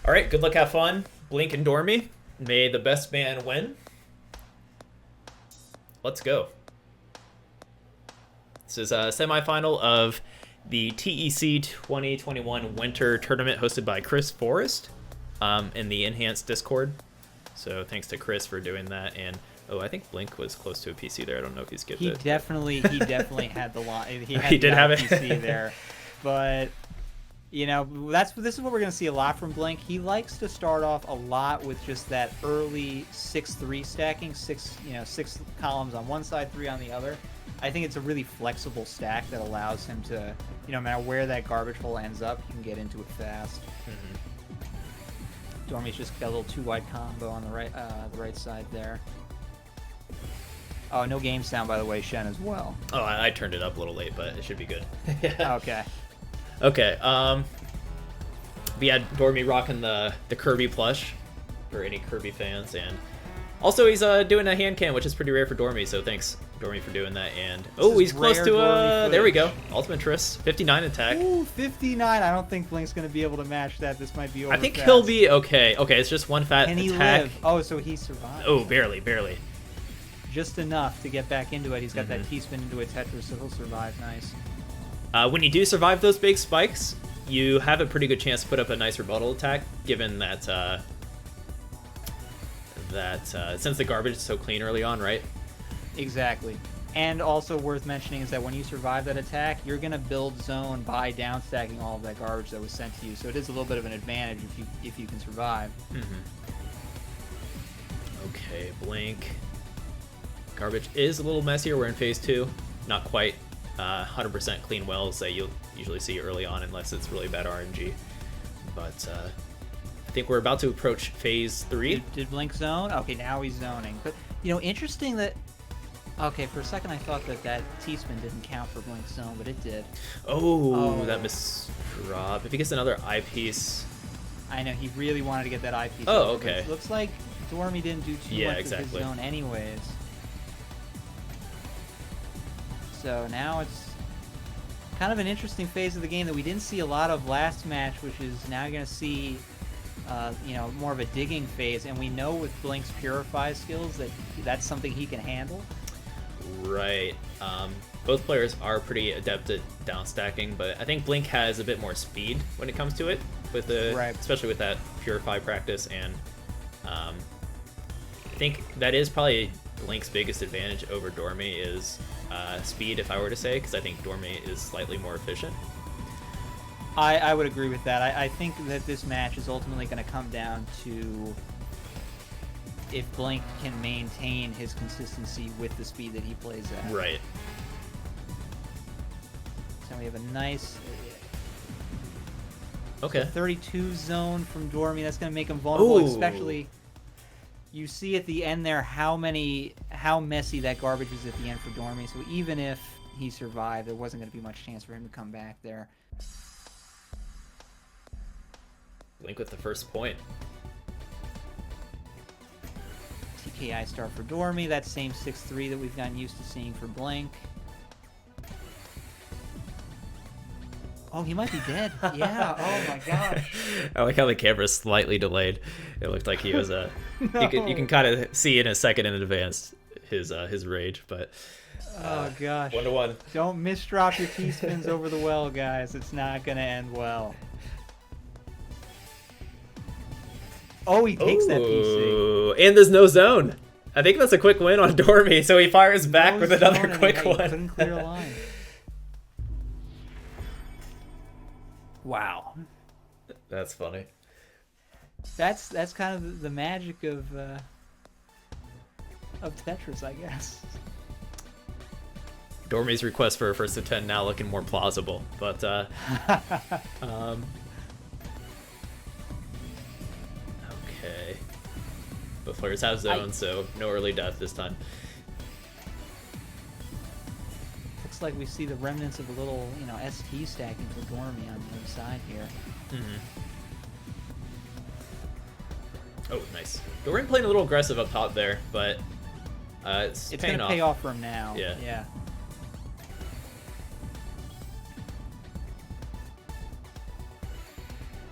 All right, good luck, have fun. Blink and Dormy. May the best man win. Let's go. This is a semifinal of the TEC 2021 Winter Tournament hosted by Chris Forrest in the Enhanced Discord. So thanks to Chris for doing that. And oh, I think Blink was close to a PC there. I don't know if he skipped it. He definitely had the line. He did have it. PC there, but you know this is what we're gonna see a lot from Blink. He likes to start off a lot with just that early 6-3 stacking, six columns on one side, 3 on the other. I think it's a really flexible stack that allows him to, no matter where that garbage hole ends up, he can get into it fast. Dormy's just got a little 2-wide combo on the right side there. Oh, no game sound, by the way, Shen, as well. Oh, I turned it up a little late, but it should be good. Okay. Okay. We had Dormy rocking the Kirby plush for any Kirby fans, and also he's doing a hand cam, which is pretty rare for Dormy. So thanks, Dormy, for doing that. And he's close to there we go. Ultimate Triss, 59 attack. Ooh, 59. I don't think Blink's gonna be able to match that. This might be over. I think fast. He'll be okay. Okay, it's just one fat Can he attack. live? Oh, so he survived. Oh, barely. Just enough to get back into it. He's got that T-spin into a Tetris, so he'll survive. Nice. When you do survive those big spikes, you have a pretty good chance to put up a nice rebuttal attack, given that since the garbage is so clean early on, right? Exactly. And also worth mentioning is that when you survive that attack, you're going to build zone by down stacking all of that garbage that was sent to you. So it is a little bit of an advantage if you can survive. Okay, Blink. Garbage is a little messier. We're in phase 2. Not quite 100% clean wells that you'll usually see early on unless it's really bad RNG. But I think we're about to approach phase 3. Did Blink zone? Okay, now he's zoning. But, interesting that... Okay, for a second I thought that T-spin didn't count for Blink's zone, but it did. Oh, that misdrop. If he gets another eyepiece... I know, he really wanted to get that eyepiece. Oh, okay. Looks like Dormy didn't do too much with his zone anyways. So now it's kind of an interesting phase of the game that we didn't see a lot of last match, which is now you're going to see, more of a digging phase. And we know with Blink's Purify skills that that's something he can handle. Right. Both players are pretty adept at down stacking, but I think Blink has a bit more speed when it comes to it, with especially with that Purify practice. And I think that is probably Blink's biggest advantage over Dormy is speed, if I were to say, because I think Dormy is slightly more efficient. I would agree with that. I think that this match is ultimately going to come down to if Blink can maintain his consistency with the speed that he plays at. Right. So we have a nice 32 zone from Dormy. That's going to make him vulnerable. Ooh. Especially, you see at the end there how messy that garbage is at the end for Dormy. So even if he survived, there wasn't going to be much chance for him to come back there. Blink with the first point. TKI start for Dormy. That same 6-3 that we've gotten used to seeing for Blink. Oh, he might be dead. Yeah. Oh my gosh. I like how the camera's slightly delayed. It looked like he was no. You can kind of see in a second in advance his rage, but oh gosh. 1-1. Don't misdrop your T-spins over the well, guys. It's not gonna end well. Oh, he takes that PC. And there's no zone. I think that's a quick win on Dormy, so he fires back with another quick one. Couldn't clear a line. Wow. That's funny. That's kind of the magic of Tetris, I guess. Dormy's request for a first to 10 now looking more plausible, but okay. Both players have zones, so no early death this time. Looks like we see the remnants of a little, ST stacking for Dormy on the other side here. Oh, nice. Dormy playing a little aggressive up top there, but it's going to pay off for him now. Yeah.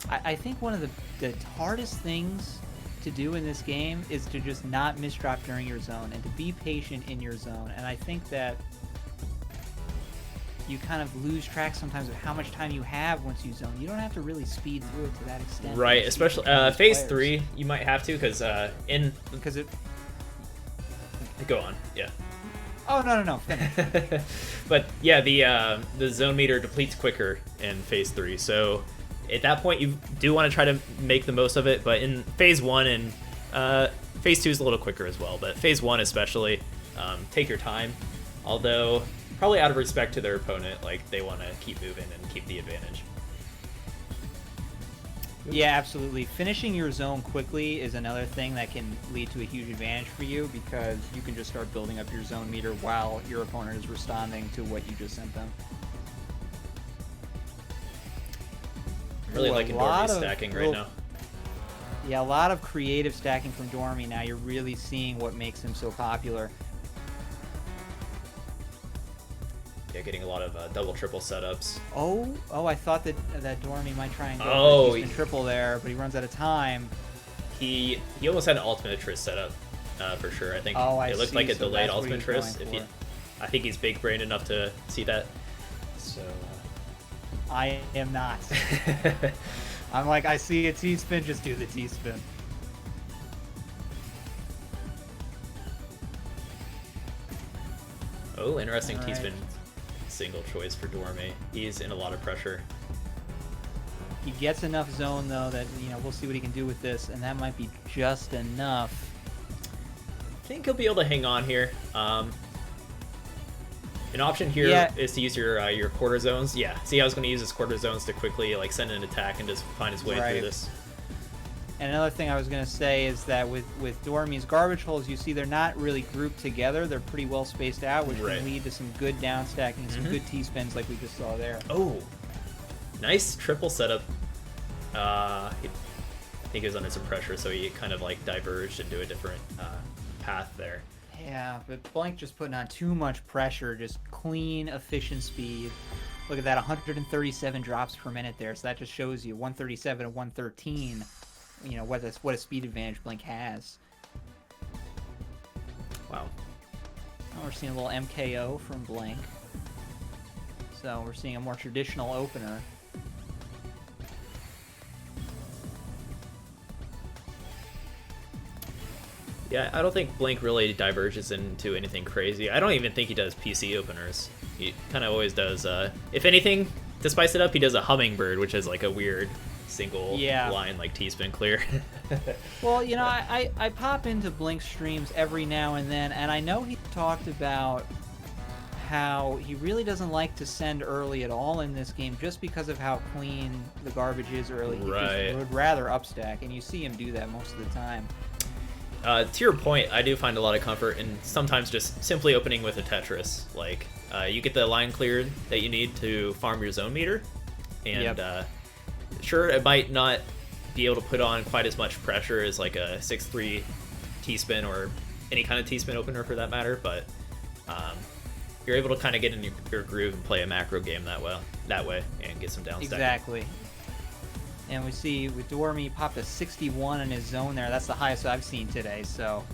I think one of the hardest things to do in this game is to just not misdrop during your zone and to be patient in your zone. And I think that you kind of lose track sometimes of how much time you have once you zone. You don't have to really speed through it to that extent. Right, especially phase 3, you might have to, because because it. Go on, yeah. Oh no, finish. But yeah, the zone meter depletes quicker in phase 3, so at that point you do want to try to make the most of it. But in phase 1 and phase 2 is a little quicker as well, but phase 1 especially, take your time. Although probably out of respect to their opponent, like they want to keep moving and keep the advantage. Yeah, absolutely. Finishing your zone quickly is another thing that can lead to a huge advantage for you, because you can just start building up your zone meter while your opponent is responding to what you just sent them. I'm really liking Doremy stacking right now. Yeah, a lot of creative stacking from Doremy now. You're really seeing what makes him so popular. Yeah, getting a lot of double, triple setups. Oh, I thought that Doremy might try and go for a triple there, but he runs out of time. He almost had an ultimate Tetris setup, for sure. I think it looked like a delayed ultimate Tetris. I think he's big brain enough to see that. So I am not. I'm like, I see a T-spin, just do the T-spin. Oh, interesting T-spin single choice for Doremy. He's in a lot of pressure. He gets enough zone though that, you know, we'll see what he can do with this, and that might be just enough. I think he'll be able to hang on here. An option here is to use your quarter zones. Yeah, see, I was going to use his quarter zones to quickly like send an attack and just find his way through this. And another thing I was going to say is that with Doremy's garbage holes, you see they're not really grouped together. They're pretty well spaced out, which can lead to some good down stacking, some good T-spins like we just saw there. Oh, nice triple setup. I think he was under some pressure, so he kind of like diverged into a different path there. Yeah, but Blank just putting on too much pressure, just clean, efficient speed. Look at that, 137 drops per minute there. So that just shows you 137 to 113. You know what a speed advantage Blink has. Wow. Now we're seeing a little MKO from Blink. So we're seeing a more traditional opener. Yeah, I don't think Blink really diverges into anything crazy. I don't even think he does PC openers. He kind of always does, if anything, to spice it up, he does a hummingbird, which is like a weird single line like T-spin clear. Well, you know, I pop into Blink streams every now and then, and I know he talked about how he really doesn't like to send early at all in this game just because of how clean the garbage is early. He would rather upstack, and you see him do that most of the time. To your point, I do find a lot of comfort in sometimes just simply opening with a Tetris. Like, you get the line cleared that you need to farm your zone meter, and sure, it might not be able to put on quite as much pressure as like a 6-3 T-spin or any kind of T-spin opener for that matter, but you're able to kind of get in your groove and play a macro game that way and get some down stacking. Exactly. And we see with Doremy popped a 61 in his zone there. That's the highest I've seen today, so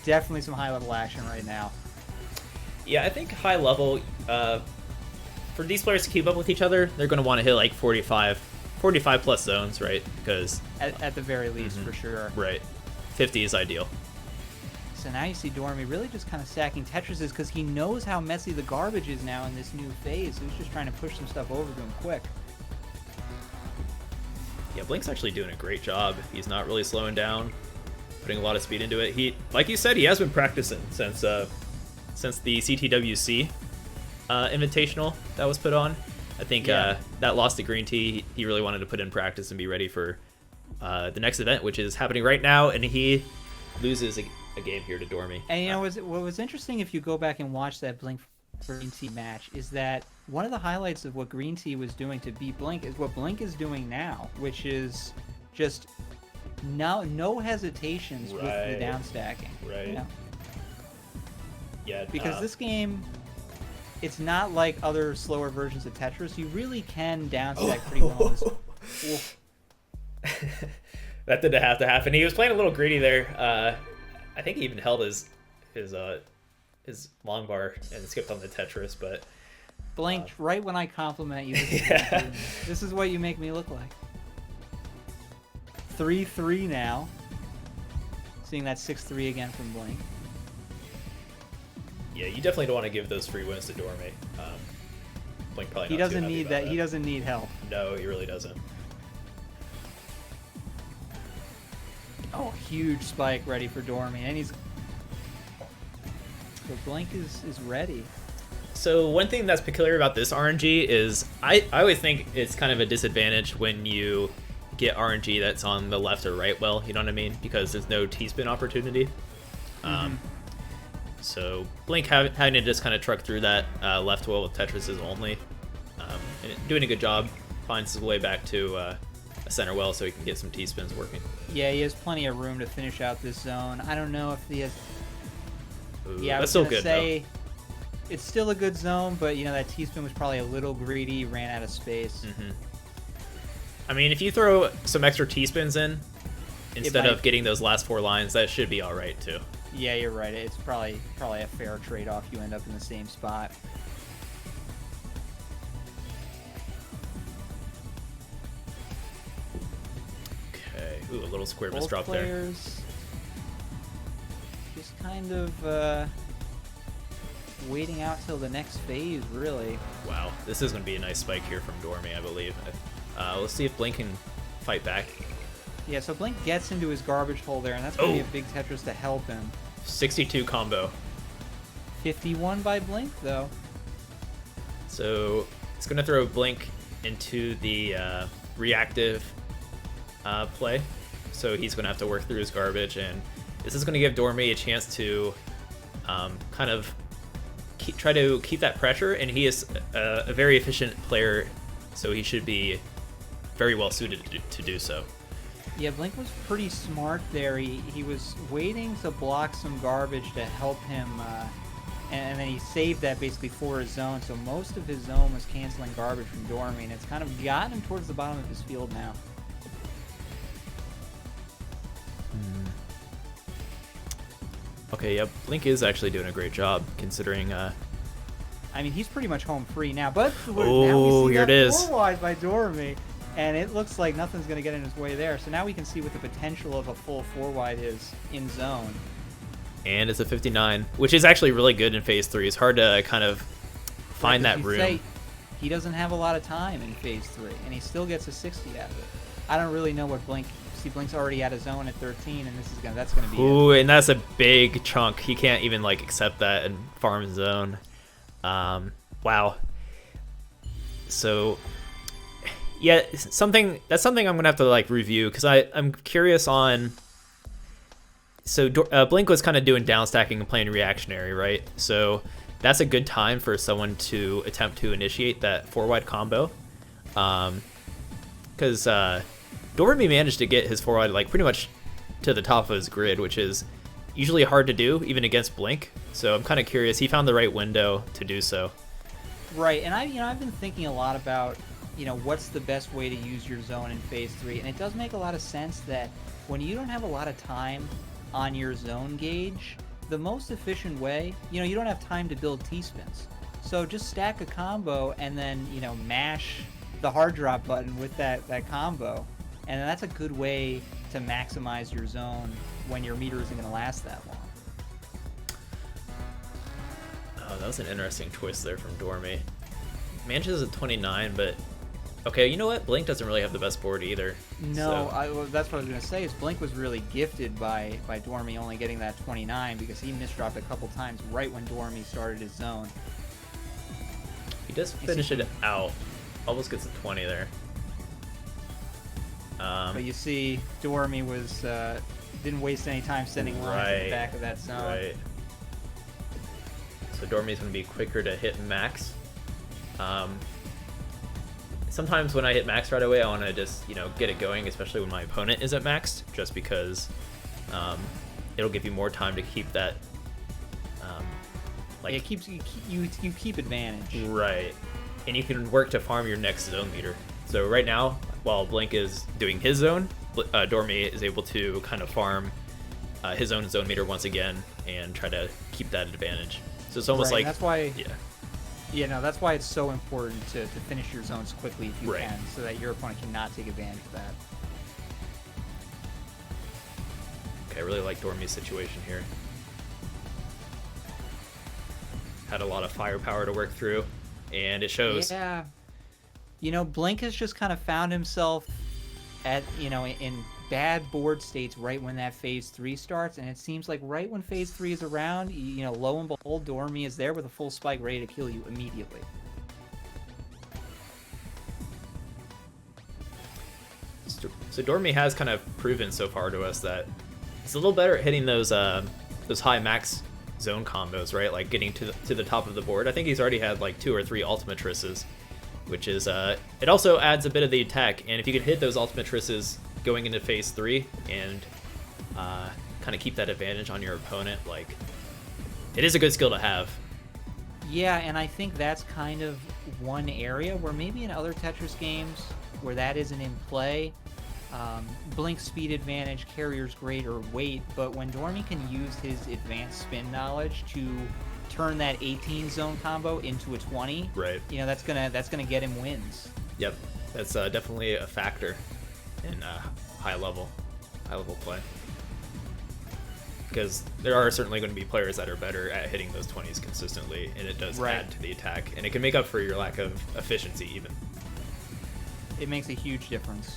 definitely some high-level action right now. Yeah, I think high level, for these players to keep up with each other, they're going to want to hit like 45 plus zones, right? Because at the very least, for sure. Right. 50 is ideal. So now you see Doremy really just kind of stacking Tetrises because he knows how messy the garbage is now in this new phase. So he's just trying to push some stuff over to him quick. Yeah, Blink's actually doing a great job. He's not really slowing down, putting a lot of speed into it. He, like you said, he has been practicing since the CTWC Invitational that was put on. I think that loss to Green Tea, he really wanted to put in practice and be ready for the next event, which is happening right now, and he loses a game here to Doremy. And you know, what was interesting if you go back and watch that Blink Green Tea match is that one of the highlights of what Green Tea was doing to beat Blink is what Blink is doing now, which is just no hesitations with the down stacking. Right. You know? Yeah. Because this game, it's not like other slower versions of Tetris. You really can down stack pretty well on this. That didn't have to happen. He was playing a little greedy there. I think he even held his long bar and skipped on the Tetris, but Blinked right when I compliment you. yeah. This is what you make me look like. 3-3 now. Seeing that 6-3 again from Blink. Yeah, you definitely don't want to give those free wins to Doremy. Blink probably. He doesn't need that. He doesn't need help. No, he really doesn't. Oh, huge spike ready for Doremy, and he's. So Blink is ready. So one thing that's peculiar about this RNG is I always think it's kind of a disadvantage when you get RNG that's on the left or right well, you know what I mean? Because there's no T-spin opportunity. So Blink having to just kind of truck through that left well with Tetris only. And doing a good job, finds his way back to a center well so he can get some T-spins working. Yeah, he has plenty of room to finish out this zone. I don't know if he has... Ooh, yeah, I was still gonna good, say though. It's still a good zone, but you know that T-spin was probably a little greedy, ran out of space. I mean, if you throw some extra T-spins in instead of getting those last 4 lines, that should be all right too. Yeah, you're right. It's probably a fair trade-off. You end up in the same spot. Okay. Ooh, a little square Both misdrop there. Just kind of waiting out till the next phase, really. Wow, this is going to be a nice spike here from Doremy, I believe. Let's see if Blink can fight back. Yeah, so Blink gets into his garbage hole there, and that's going to be a big Tetris to help him. 62 combo. 51 by Blink, though. So it's going to throw Blink into the reactive play. So he's going to have to work through his garbage, and this is going to give Doremy a chance to kind of try to keep that pressure, and he is a very efficient player, so he should be very well suited to do so. Yeah, Blink was pretty smart there. He was waiting to block some garbage to help him, and then he saved that basically for his zone, so most of his zone was canceling garbage from Doremy, and it's kind of gotten him towards the bottom of his field now. Okay, yep, Blink is actually doing a great job, considering... I mean, he's pretty much home free now, but now oh, we see here that it is. 4 wide by Doremy, and it looks like nothing's going to get in his way there. So now we can see what the potential of a full 4 wide is in zone. And it's a 59, which is actually really good in phase 3. It's hard to kind of find that room. Say he doesn't have a lot of time in phase 3, and he still gets a 60 out of it. I don't really know what Blink... See, Blink's already at a zone at 13, and that's gonna be Ooh, it. and that's a big chunk. He can't even like accept that and farm zone. Wow. So, yeah, that's something I'm gonna have to like review, because I'm curious on. So Blink was kind of doing down stacking and playing reactionary, right? So that's a good time for someone to attempt to initiate that 4 wide combo, because Doremy managed to get his 4 wide like pretty much to the top of his grid, which is usually hard to do even against Blink. So I'm kind of curious. He found the right window to do so. Right, and I've been thinking a lot about what's the best way to use your zone in phase 3, and it does make a lot of sense that when you don't have a lot of time on your zone gauge, the most efficient way, you don't have time to build T-spins. So just stack a combo and then mash the hard drop button with that combo. And that's a good way to maximize your zone when your meter isn't going to last that long. Oh, that was an interesting twist there from Doremy. Manches at 29, but okay, you know what? Blink doesn't really have the best board either. No, so. That's what I was going to say. Is Blink was really gifted by Doremy only getting that 29, because he misdropped a couple times right when Doremy started his zone. He does finish it out. Almost gets a 20 there. But you see, Doremy didn't waste any time sending lines at the back of that zone. Right. So Doremy's going to be quicker to hit max. Sometimes when I hit max right away, I want to just get it going, especially when my opponent isn't maxed, just because it'll give you more time to keep that. It keeps you keep advantage. Right, and you can work to farm your next zone meter. So right now, while Blink is doing his zone, Doremy is able to kind of farm his own zone meter once again and try to keep that advantage. So it's almost like that's why. Yeah. You know, that's why it's so important to finish your zones quickly if you Right. can, so that your opponent cannot take advantage of that. Okay, I really like Doremy's situation here. Had a lot of firepower to work through, and it shows. Yeah. You know, Blink has just kind of found himself at, you know, in bad board states right when that phase 3 starts, and it seems like right when phase 3 is around, you know, lo and behold, Doremy is there with a full spike ready to kill you immediately. So Doremy has kind of proven so far to us that he's a little better at hitting those high max zone combos, right? Like getting to the top of the board. I think he's already had like 2 or 3 ultimatrisses, which is it also adds a bit of the attack, and if you could hit those ultimatrisses going into phase 3 and kind of keep that advantage on your opponent, like, it is a good skill to have. Yeah, and I think that's kind of one area where maybe in other Tetris games where that isn't in play, Blink speed advantage, carrier's great, or weight, but when Doremy can use his advanced spin knowledge to turn that 18 zone combo into a 20, right? You know, that's gonna get him wins. Yep, that's definitely a factor in high level play, because there are certainly going to be players that are better at hitting those 20s consistently, and it does add to the attack, and it can make up for your lack of efficiency even. It makes a huge difference.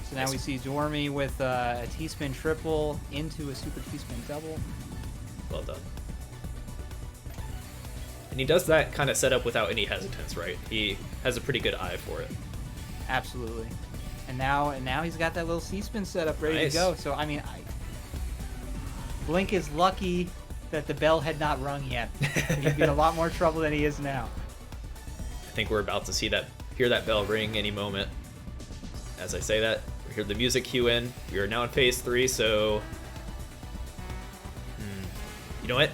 So now we see Doremy with a T-spin triple into a super T-spin double. Well done. And he does that kind of setup without any hesitance, right? He has a pretty good eye for it. Absolutely. And now he's got that little C-spin setup ready to go. So I mean, Blink is lucky that the bell had not rung yet. He'd be in a lot more trouble than he is now. I think we're about to hear that bell ring any moment. As I say that, we hear the music cue in. We are now in phase 3, so you know what?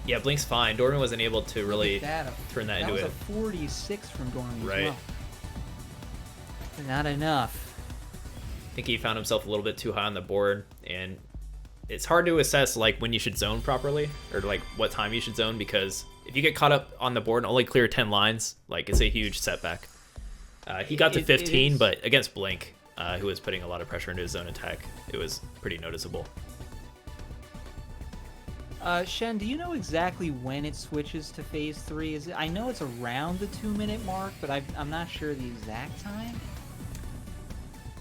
Yeah, Blink's fine. Doremy wasn't able to really turn that into it. That was a 46 from Doremy right. as well. But not enough. I think he found himself a little bit too high on the board, and it's hard to assess like when you should zone properly, or like what time you should zone, because if you get caught up on the board and only clear 10 lines, like, it's a huge setback. He got to 15, but against Blink, who was putting a lot of pressure into his zone attack, it was pretty noticeable. Shen, do you know exactly when it switches to phase 3? I know it's around the 2-minute mark, but I'm not sure the exact time.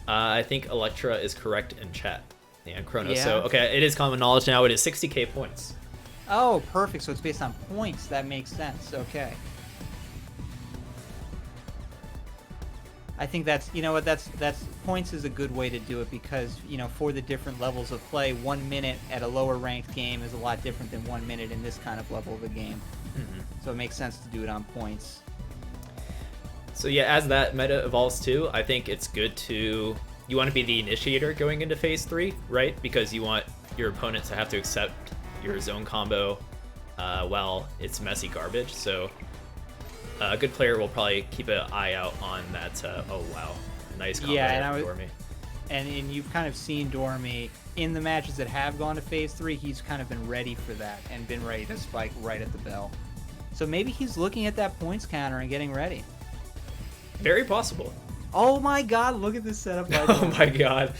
I think Electra is correct in chat. And Chronos. Yeah. So, okay, it is common knowledge now. It is 60k points. Oh, perfect. So it's based on points. That makes sense. Okay. I think that's, you know what, that's points is a good way to do it, because, you know, for the different levels of play, 1 minute at a lower ranked game is a lot different than 1 minute in this kind of level of a game. Mm-hmm. So it makes sense to do it on points. So yeah, as that meta evolves too, I think it's good to, you want to be the initiator going into phase 3, right? Because you want your opponent to have to accept your zone combo while it's messy garbage. So a good player will probably keep an eye out on that. Oh wow, nice combo from Doremy. And you've kind of seen Doremy in the matches that have gone to phase 3. He's kind of been ready for that and been ready to spike right at the bell. So maybe he's looking at that points counter and getting ready. Very possible. Oh my God! Look at this setup. Oh my God.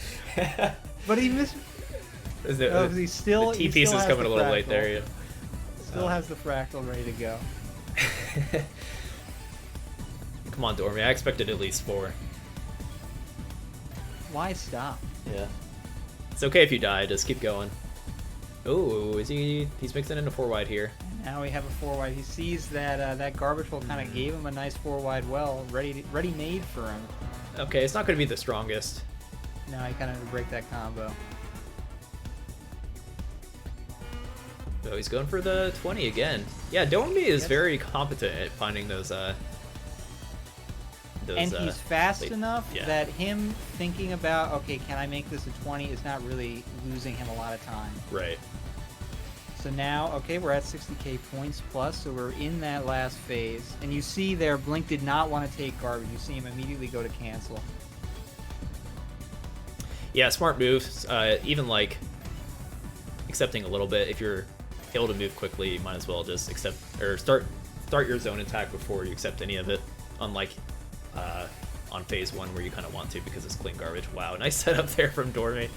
But he missed. He's still. The T piece is coming a little late there. Yeah. Still has the fractal ready to go. Come on, Doremy. I expected at least 4. Why stop? Yeah. It's okay if you die. Just keep going. Oh, is he? He's mixing in a 4 wide here. Now we have a 4 wide. He sees that that garbage hole kind of gave him a nice 4 wide well, ready made for him. Okay, it's not going to be the strongest. No, he kind of had to break that combo. So he's going for the 20 again. Yeah, Doremy is very competent at finding those. And he's fast enough that him thinking about, okay, can I make this a 20, is not really losing him a lot of time. Right. So now, okay, we're at 60k points plus, so we're in that last phase. And you see there, Blink did not want to take garbage. You see him immediately go to cancel. Yeah, smart move. Even like accepting a little bit. If you're able to move quickly, you might as well just accept or start your zone attack before you accept any of it. Unlike on phase 1 where you kind of want to because it's clean garbage. Wow, nice setup there from Doremy.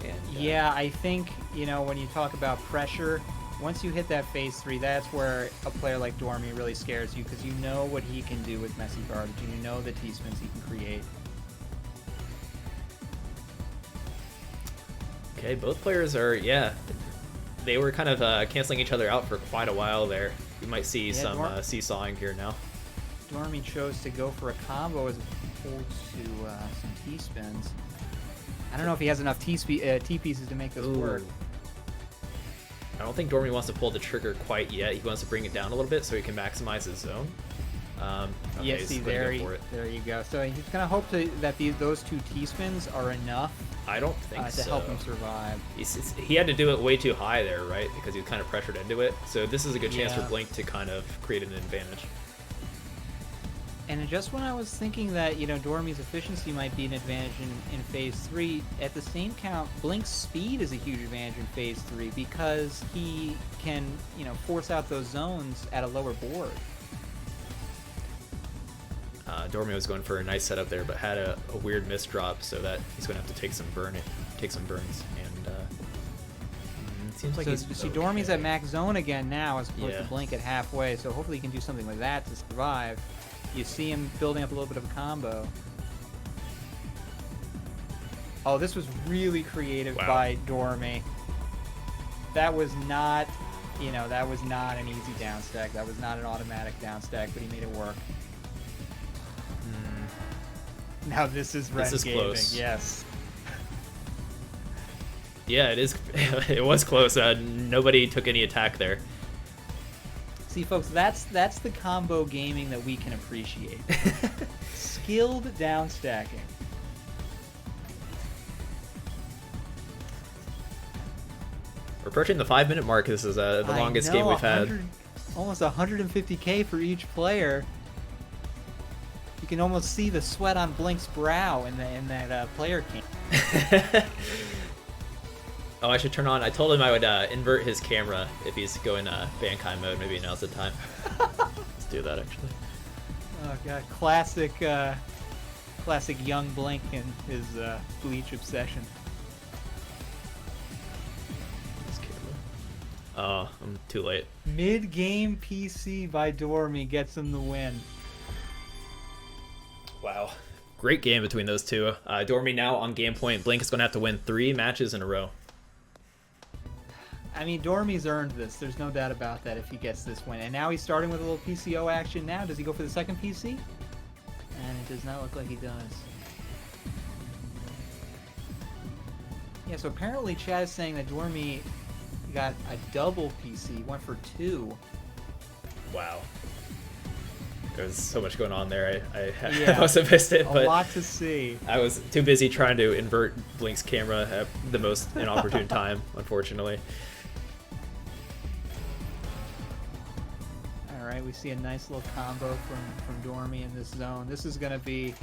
And, yeah, I think, you know, when you talk about pressure, once you hit that phase 3, that's where a player like Doremy really scares you, because you know what he can do with messy garbage, and you know the T-spins he can create. Okay, both players are, yeah, they were kind of canceling each other out for quite a while there. You might see some seesawing here now. Doremy chose to go for a combo as opposed to some T-spins. I don't know if he has enough T-pieces to make this work. I don't think Doremy wants to pull the trigger quite yet. He wants to bring it down a little bit so he can maximize his zone. Okay, yeah, see, there you go. So he's going to hope that those 2 T-spins are enough. I don't think to help him survive. He had to do it way too high there, right? Because he was kind of pressured into it. So this is a good chance for Blink to kind of create an advantage. And just when I was thinking that, you know, Doremy's efficiency might be an advantage in phase 3, at the same count, Blink's speed is a huge advantage in phase 3 because he can, you know, force out those zones at a lower board. Doremy was going for a nice setup there, but had a weird miss drop, so that he's going to have to take some burns, and it seems like see, Doremy's at max zone again now, as opposed to Blink at halfway. So hopefully he can do something with that to survive. You see him building up a little bit of a combo. Oh, this was really creative by Doremy. That was not, you know, that was not an easy down stack. That was not an automatic down stack, but he made it work. Now this is close. Yes. Yeah, it is. It was close. Nobody took any attack there. See, folks, that's the combo gaming that we can appreciate. Skilled down stacking. We're approaching the 5-minute mark. This is the longest game we've had. Almost 150k for each player. You can almost see the sweat on Blink's brow in that player cam. Oh, I should turn on. I told him I would invert his camera if he's going Bankai mode. Maybe now's the time. Let's do that, actually. Oh god, classic young Blink and his Bleach obsession. This camera. Oh, I'm too late. Mid-game PC by Doremy gets him the win. Wow. Great game between those two. Doremy now on game point. Blink is going to have to win 3 matches in a row. I mean, Doremy's earned this. There's no doubt about that if he gets this win. And now he's starting with a little PCO action now. Does he go for the second PC? And it does not look like he does. Yeah, so apparently Chad is saying that Doremy got a double PC, went for 2. Wow. There's so much going on there. I must have missed it, but a lot to see. I was too busy trying to invert Blink's camera at the most inopportune time, unfortunately. All right, we see a nice little combo from Doremy in this zone. This is going to be...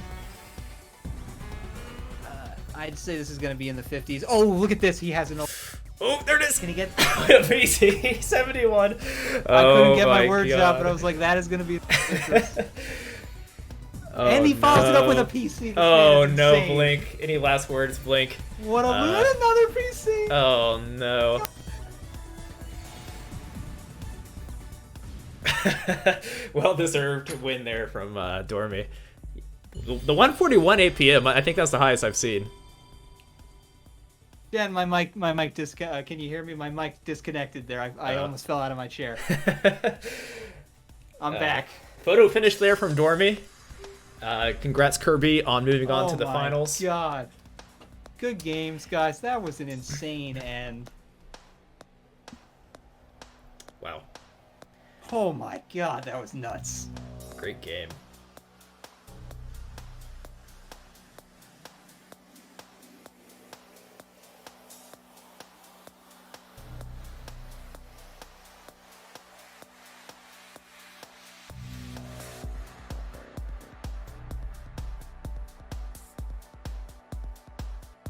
I'd say this is going to be in the 50s. Oh, look at this. He has an... Oh, there it is. Can he get PC 71? I couldn't get my words out, but I was like, that is going to be Tetris. And he follows it up with a PC. Oh no, Blink. Any last words, Blink? What another PC. Oh no. Well deserved win there from Doremy. The 141 APM, I think that's the highest I've seen. Dan, my mic can you hear me? My mic disconnected there. I almost fell out of my chair. I'm back. Photo finish there from Doremy. Congrats, Kirby, on moving on to the finals. Oh my god. Good games, guys. That was an insane end. Wow. Oh my god, that was nuts. Great game.